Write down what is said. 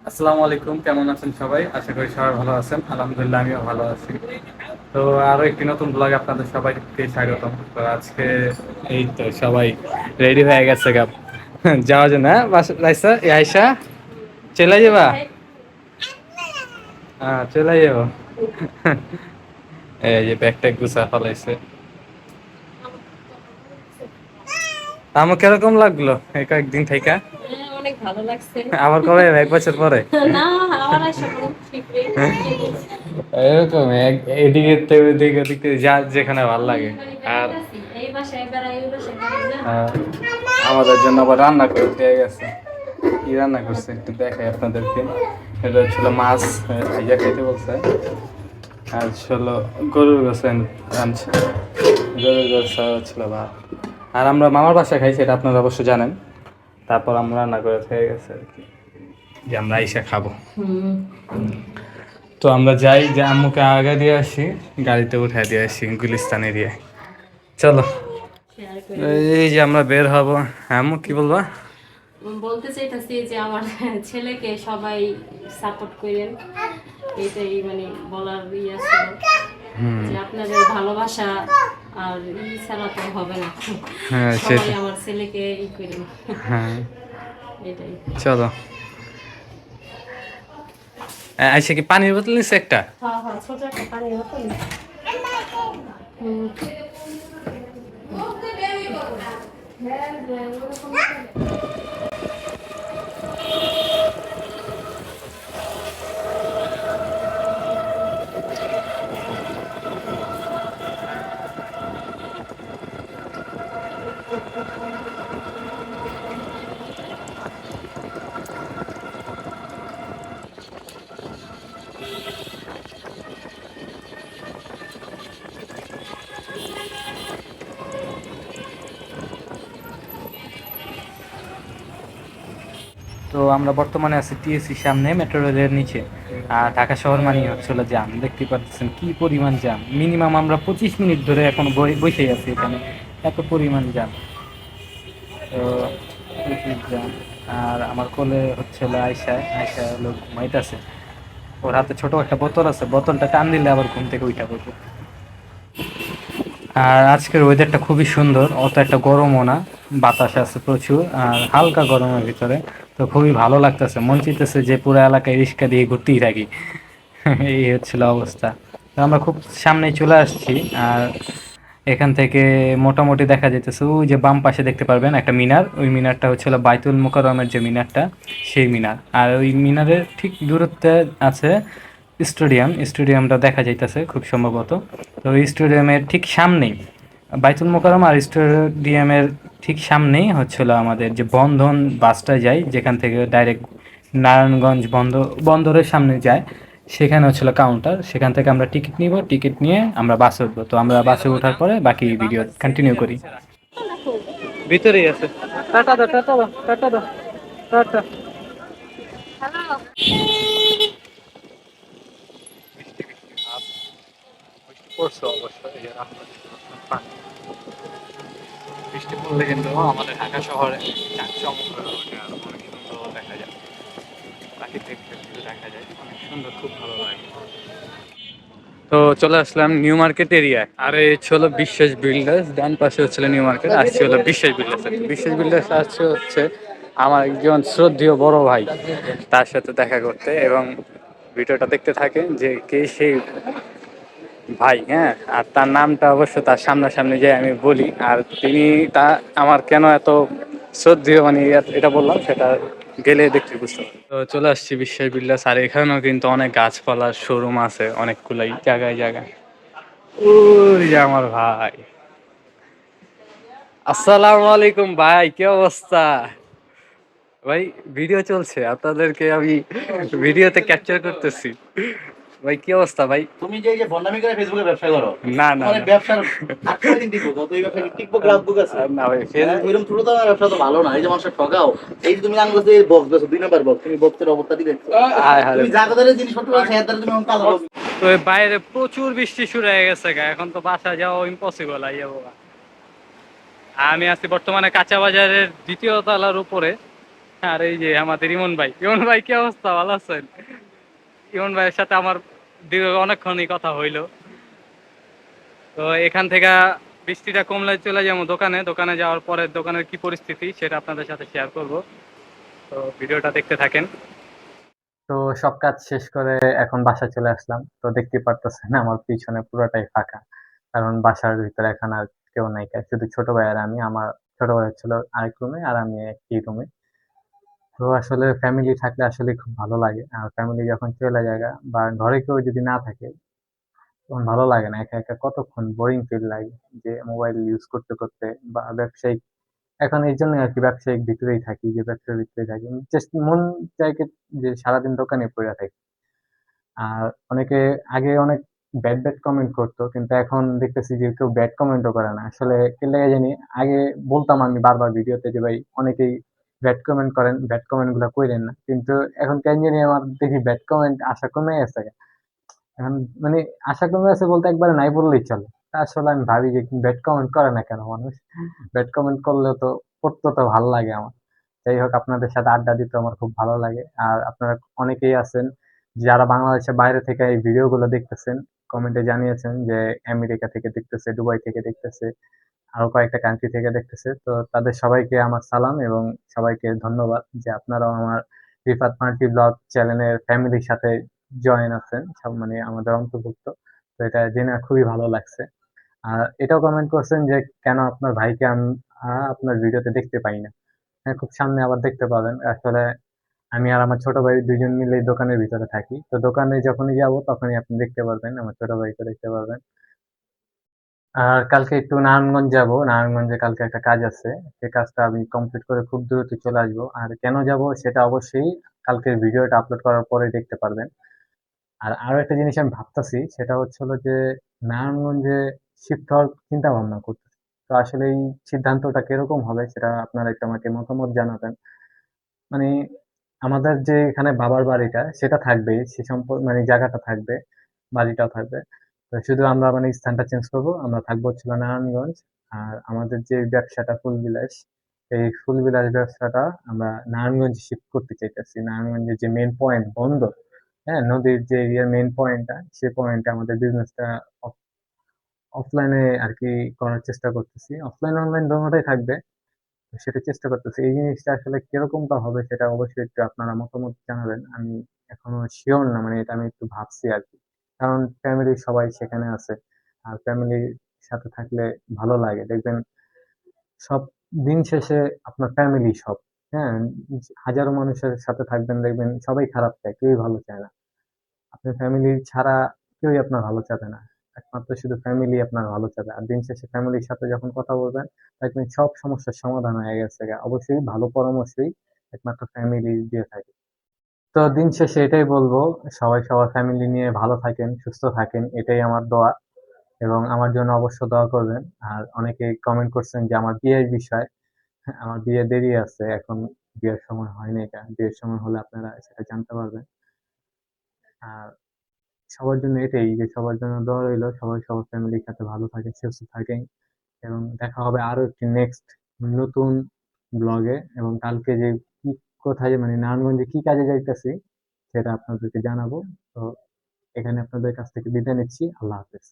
আসসালামু আলাইকুম, কেমন আছেন সবাই? আশা করি সবাই ভালো আছেন। আলহামদুলিল্লাহ আমিও ভালো আছি। তো আরো একটি নতুন ব্লগে আপনাদের সবাইকে স্বাগতম। তো আজকে এই তো সবাই রেডি হয়ে গেছে গাব যাওয়ার জন্য। হ্যাঁ রাইসা আয়সা চলে যাবা? হ্যাঁ চলে যাবো। এই যে ব্যাগটা গুছা ফলাইছে। আমার কিরকম লাগলো এই কয়েকদিন থেকে? অনেক ভালো লাগছে। আবার কবে? এক বছর পরে? না, আমার আসা কোনো ঠিক নেই। এরকম এদিকে থেকে ওদিকে ওদিকে যা যেখানে ভালো লাগে। আর এই বাসায় বেড়াই, ওই বাসায় বেড়াই না। আহ, আমাদের জন্য আবার রান্না করে দিয়ে গেছে। কি রান্না করছে একটু দেখাই আপনাদেরকে। এটা ছিল মাছ, ভাইয়া খাইতে বলছে। আর ছিল গরুর গোস রাঁধছে। গরুর গোস ছিল ভাত। আর আমরা মামার বাসায় খাই, সেটা আপনারা অবশ্য জানেন। তারপর আমরা রান্না করে খেয়ে গেছে আর কি, যে আমরা এসে খাবো। তো আমরা যাই, যে আম্মুকে আগে দিয়ে আসি, গাড়িতে উঠে দিয়ে আসি গুলিস্তান এরিয়ায়। চলো, শেয়ার করে দিই। এই যে আমরা বের হব। হ্যাঁ আম্মু কি বলবা? বলতে চাইতেছি যে আমার ছেলেকে সবাই সাপোর্ট করেন, এটাই মানে বলার ইয়ে ছিল যে আপনাদের ভালোবাসা আর ছাড়া তো হবে না। হ্যাঁ সবাই সেটা। আমার ছেলেকে করেন, হ্যাঁ এটাই। চলো। আইসা কি পানির বোতল নিচ্ছে একটা? হ্যাঁ হ্যাঁ, ছোট একটা পানির বোতল। হুম। তো আমরা বর্তমানে আছি টিএসসি সামনে, মেট্রো রেলের নিচে। আর ঢাকা শহর মানে হচ্ছে হলো জ্যাম, দেখতে পাচ্ছেন কি পরিমাণ জ্যাম। মিনিমাম আমরা 25 মিনিট ধরে এখন বসে আছি এখানে, এত পরিমাণ জ্যাম। তো প্রচুর জ্যাম। আর আমার কোলে হচ্ছে হলো আয়সা, আয়সা হলো ঘুমাইতেছে। ওর হাতে ছোট একটা বোতল আছে, বোতলটা টান দিলে আবার ঘুম থেকে উঠা পড়বে। আর আজকের ওয়েদারটা খুবই সুন্দর, অত একটা গরমও না, বাতাস আছে প্রচুর আর হালকা গরমের ভিতরে। তো খুবই ভালো লাগতেছে, মন চাইতেছে যে পুরো এলাকায় রিক্সা দিয়ে ঘুরতেই থাকি। এই হচ্ছিল অবস্থা। তো আমরা খুব সামনে চলে আসছি। আর এখান থেকে মোটামুটি দেখা যেতেছে ওই যে বাম পাশে দেখতে পারবেন একটা মিনার, ওই মিনারটা হচ্ছিল বাইতুল মোকাররমের যে মিনারটা, সেই মিনার। আর ওই মিনারের ঠিক দূরত্বে আছে স্টেডিয়ামটা দেখা যাইতেছে খুব সম্ভবত। তো ওই স্টেডিয়ামের ঠিক সামনেই বাইতুল মোকাররম, আর স্টেডিয়ামের ঠিক সামনেই হচ্ছিল আমাদের যে বন্ধন বাসটা যায়, যেখান থেকে ডাইরেক্ট নারায়ণগঞ্জ বন্দরের সামনে যায়। সেখানে হচ্ছিল কাউন্টার, সেখান থেকে আমরা টিকিট নিব, টিকিট নিয়ে আমরা বাসে উঠবো। তো আমরা বাসে ওঠার পরে বাকি ভিডিও কন্টিনিউ করি। ভিতরেই আছে। টাটা দাও, টাটা দাও, টাটা দাও, টাটা। বৃষ্টি বৃষ্টি ভাব, বৃষ্টি পড়ছে অবশ্য, এই যে রাস্তা পানি। বৃষ্টি পড়লে কিন্তু আমাদের ঢাকা শহরে জাঁকজমক হয়ে ওঠে, আর অনেক সুন্দর দেখা যায়, প্রাকৃতিক দৃশ্য দেখা যায়, অনেক সুন্দর, খুব ভালো লাগে। তো চলে আসলাম নিউ মার্কেট এরিয়ায়। আর এই হলো বিশ্বাস বিল্ডার্স, ডান পাশে হচ্ছিল নিউ মার্কেট, আসছে হলো বিশ্বাস বিল্ডার্স। বিশ্বাস বিল্ডার্স আসছে হচ্ছে আমার একজন শ্রদ্ধেয় বড় ভাই, তার সাথে দেখা করতে। এবং ভিডিওটা দেখতে থাকেন যে কে সেই ভাই। হ্যাঁ, আর তার নামটা অবশ্য তার সামনাসামনি যে আমি বলি। আর তিনি তা আমার কেন এত শ্রদ্ধেয় মানে এটা বললাম, সেটা গেলে দেখতে বুঝতে পারবেন। তো চলে আসছি বিশ্বাস বিল্ডার্স। আর এখানেও কিন্তু অনেক গাছপালার শোরুম আছে অনেকগুলাই জায়গায় জায়গায়। ওই যে আমার ভাই, আসসালামু আলাইকুম ভাই, কি অবস্থা? ভাই ভিডিও চলছে, আপনাদেরকে আমি ভিডিওতে ক্যাপচার করতেছি। ভাই কি অবস্থা ভাই? তুমি যে এই যে বন্ডামি করে ফেসবুকে ব্যবসা করো, না না তোমার না। ব্যবসার আর কয়দিন টিকবো? কত এই ব্যবসা টিকবো? গ্রাহক বুক আছে? না ভাই হ্যাঁ, ওইরকম ছোট তো ব্যবসা তো ভালো না। এই যে মানুষের ঠকাও, এই যে তুমি আঙ্গুল দিয়ে বক্স বেছো, 2 নম্বর বক্স, তুমি বক্সের অবস্থা দিলে আয় হায়। তুমি যা কদারে জিনিসপত্র আছে এর দ্বারা তুমি এখন কাজ করো। তো এই বাইরে প্রচুর বৃষ্টি শুরু হয়ে গেছে গা, এখন তো বাসা যাওয়া ইম্পসিবল আইয়া বাবা। আমি আছি বর্তমানে কাঁচা বাজারের দ্বিতীয় তলার উপরে। আর এই যে আমাদের ইমন ভাই কি অবস্থা, ভালো আছেন? ইমন ভাইয়ের সাথে আমার দীর্ঘ অনেকক্ষণই কথা হইলো। তো এখান থেকে বৃষ্টিটা কমলে চলে যাবো দোকানে, দোকানে যাওয়ার পরে দোকানের কি পরিস্থিতি সেটা আপনাদের সাথে শেয়ার করব। তো ভিডিওটা দেখতে থাকেন। তো সব কাজ শেষ করে এখন বাসায় চলে আসলাম। তো দেখতে পারতেছেন আমার পিছনে পুরোটাই ফাঁকা, কারণ বাসার ভিতরে এখন আর কেউ নাই, শুধু ছোট ভাই আর আমি। আমার ছোট ভাই ছিল আরেক রুমে আর আমি একই রুমে। তো আসলে ফ্যামিলি থাকলে আসলে খুব ভালো লাগে, আর ফ্যামিলি যখন চলে যায় বা ঘরে কেউ যদি না থাকে তখন ভালো লাগে না, একা একা কতক্ষণ বোরিং ফিল লাগে, যে মোবাইল ইউজ করতে করতে বা ব্যবসায়িক, এখন এই জন্য আর কি ব্যবসায়িক ভিতরেই থাকি, যে ব্যবসার ভিতরেই থাকি, জাস্ট মন চাইকে যে সারাদিন দোকানে পড়ে থাকি। আর অনেকে আগে অনেক ব্যাড ব্যাড কমেন্ট করতো, কিন্তু এখন দেখতেছি যে কেউ ব্যাড কমেন্টও করে না আসলে। কি লাগে জানি, আগে বলতাম আমি বারবার ভিডিওতে যে ভাই অনেকেই ব্যাড কমেন্ট করেন, ব্যাড কমেন্ট গুলা কইরেন না, কিন্তু এখন কেন জানি আমার দেখি ব্যাড কমেন্ট আসা কমে গেছে। এখন মানে আশা কমে গেছে বলতে একবারে নাই বললেই চলে। তা আসলে আমি ভাবি যে ব্যাড কমেন্ট করে না কেন মানুষ, ব্যাড কমেন্ট করলেও তো পড়তে তো ভালো লাগে আমার। যাই হোক, আপনাদের সাথে আড্ডা দিতে আমার খুব ভালো লাগে। আর আপনারা অনেকেই আছেন যারা বাংলাদেশের বাইরে থেকে এই ভিডিওগুলো দেখতেছেন, কমেন্টে জানিয়েছেন যে আমেরিকা থেকে দেখতেছে, দুবাই থেকে দেখতেছে, আরো কয়েকটা কান্ট্রি থেকে দেখতেছে। তো তাদের সবাইকে আমার সালাম এবং সবাইকে ধন্যবাদ যে আপনারাও আমার রিফাত মাল্টি ব্লগ চ্যানেলের ফ্যামিলির সাথে জয়েন আছেন, সব মানে আমাদের অন্তর্ভুক্ত। তো এটা জেনে খুবই ভালো লাগছে। আর এটাও কমেন্ট করছেন যে কেন আপনার ভাইকে আমি আপনার ভিডিওতে দেখতে পাই না। হ্যাঁ, খুব সামনে আবার দেখতে পাবেন। আসলে আমি আর আমার ছোট ভাই দুইজন মিলে এই দোকানের ভিতরে থাকি, তো দোকানে যখনই যাব তখনই আপনি দেখতে পারবেন, আমার ছোট ভাইকে দেখতে পারবেন। আর কালকে একটু নারায়ণগঞ্জ যাব, নারায়ণগঞ্জে কালকে একটা কাজ আছে, সেই কাজটা আমি কমপ্লিট করে খুব দ্রুত চলে আসবো। আর কেন যাব সেটা অবশ্যই কালকের ভিডিওটা আপলোড করার পরে দেখতে পারবেন। আর আরো একটা জিনিস আমি ভাবতেছি, সেটা হচ্ছে হলো যে নারায়ণগঞ্জে শিফট হওয়ার চিন্তা ভাবনা করতেছি। তো আসলে এই সিদ্ধান্তটা কিরকম হবে সেটা আপনারা একটু আমাকে মতামত জানাবেন। মানে আমাদের যে এখানে বাবার বাড়িটা সেটা থাকবে, সে সম্পর্ক মানে জায়গাটা থাকবে, বাড়িটাও থাকবে। তো শুধু আমরা মানে স্থানটা চেঞ্জ করব, আমরা থাকবো হচ্ছে নারায়ণগঞ্জ। আর আমাদের যে ব্যবসাটা ফুল বিলাস, এই ফুল বিলাস ব্যবসাটা আমরা নারায়ণগঞ্জ শিফট করতে চাইতেছি। নারায়ণগঞ্জের যে মেন পয়েন্ট বন্দর, হ্যাঁ, নদীর যে মেন পয়েন্টটা, সেই পয়েন্টে আমাদের বিজনেসটা অফলাইনে আর কি করার চেষ্টা করতেছি। অফলাইন অনলাইন দোনোটাই থাকবে, তো সেটা চেষ্টা করতেছি। এই জিনিসটা আসলে কিরকমটা হবে সেটা অবশ্যই একটু আপনারা মতামত জানাবেন। আমি এখনো শিওর না, মানে এটা আমি একটু ভাবছি আর কি, কারণ ফ্যামিলির সবাই সেখানে আছে। আর ফ্যামিলির সাথে থাকলে ভালো লাগে, দেখবেন সব দিন শেষে আপনার ফ্যামিলি সব, হ্যাঁ, হাজারো মানুষের সাথে থাকবেন, দেখবেন সবাই খারাপ চায়, কেউই ভালো চায় না। আপনার ফ্যামিলি ছাড়া কেউই আপনার ভালো চাবে না, একমাত্র শুধু ফ্যামিলি আপনার ভালো চাবে। আর দিন শেষে ফ্যামিলির সাথে যখন কথা বলবেন দেখবেন সব সমস্যার সমাধান হয়ে গেছে গা। অবশ্যই ভালো পরামর্শই একমাত্র ফ্যামিলি দিয়ে থাকে। তো দিন শেষে এটাই বলবো, সবাই সবার ফ্যামিলি নিয়ে ভালো থাকেন, সুস্থ থাকেন, এটাই আমার দোয়া। এবং আমার জন্য অবশ্য দোয়া করবেন। আর অনেকে কমেন্ট করছেন যে আমার বিয়ের বিষয়, আমার বিয়ে দেরি আছে এখন, বিয়ের সময় হয়নি, এটা বিয়ের সময় হলে আপনারা সেটা জানতে পারবেন। আর সবার জন্য এটাই, যে সবার জন্য দোয়া রইলো, সবাই সবার ফ্যামিলির সাথে ভালো থাকে, সুস্থ থাকেন। এবং দেখা হবে আরো একটি নেক্সট নতুন ব্লগে। এবং কালকে যে কি কোথায় মানে নারায়ণগঞ্জে কি কাজে যাইতেছি সেটা আপনাদেরকে জানাবো। তো এখানে আপনাদের কাছ থেকে বিদায় নিচ্ছি। আল্লাহ হাফেজ।